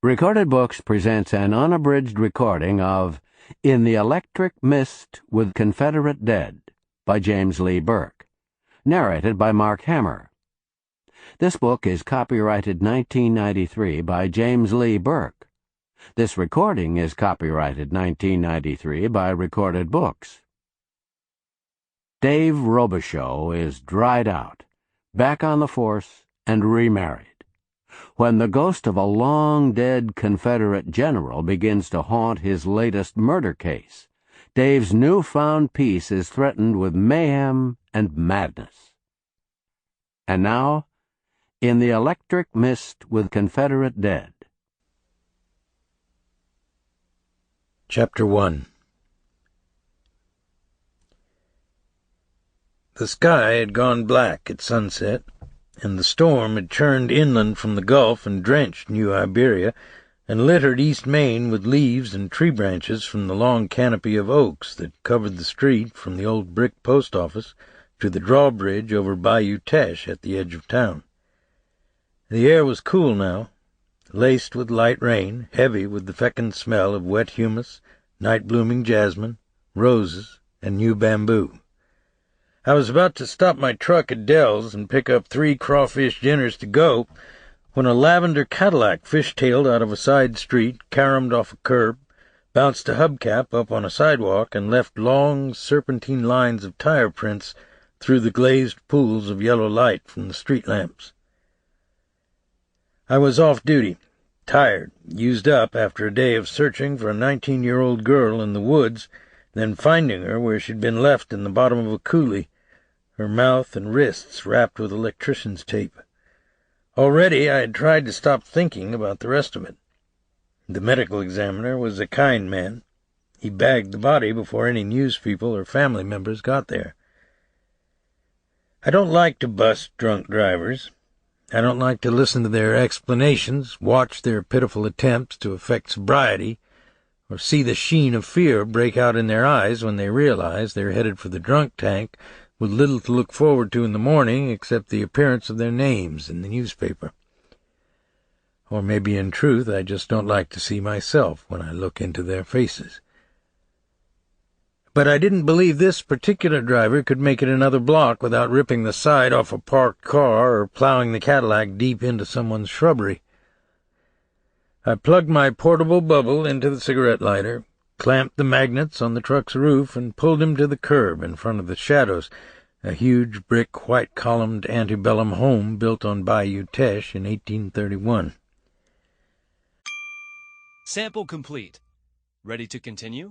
Recorded Books presents an unabridged recording of In the Electric Mist with Confederate Dead by James Lee Burke, narrated by Mark Hammer. This book is copyrighted 1993 by James Lee Burke. This recording is copyrighted 1993 by Recorded Books. Dave Robicheaux is dried out, back on the force, and remarried. When the ghost of a long-dead Confederate general begins to haunt his latest murder case, Dave's newfound peace is threatened with mayhem and madness. And now, In the Electric Mist with Confederate Dead. Chapter 1. The sky had gone black at sunset, and the storm had churned inland from the Gulf and drenched New Iberia, and littered East Maine with leaves and tree branches from the long canopy of oaks that covered the street from the old brick post office to the drawbridge over Bayou at the edge of town. The air was cool now, laced with light rain, heavy with the fecund smell of wet humus, night-blooming jasmine, roses, and new bamboo. I was about to stop my truck at Dell's and pick up 3 crawfish dinners to go when a lavender Cadillac fish-tailed out of a side street, caromed off a curb, bounced a hubcap up on a sidewalk, and left long, serpentine lines of tire prints through the glazed pools of yellow light from the street lamps. I was off duty, tired, used up after a day of searching for a 19-year-old girl in the woods, then finding her where she'd been left in the bottom of a coulee, her mouth and wrists wrapped with electrician's tape. Already I had tried to stop thinking about the rest of it. The medical examiner was a kind man. He bagged the body before any news people or family members got there. I don't like to bust drunk drivers. I don't like to listen to their explanations, watch their pitiful attempts to affect sobriety, or see the sheen of fear break out in their eyes when they realize they're headed for the drunk tank with little to look forward to in the morning except the appearance of their names in the newspaper. Or maybe in truth I just don't like to see myself when I look into their faces. But I didn't believe this particular driver could make it another block without ripping the side off a parked car or plowing the Cadillac deep into someone's shrubbery. I plugged my portable bubble into the cigarette lighter, clamped the magnets on the truck's roof, and pulled him to the curb in front of the Shadows, a huge brick, white-columned antebellum home built on Bayou Teche in 1831. Sample complete. Ready to continue?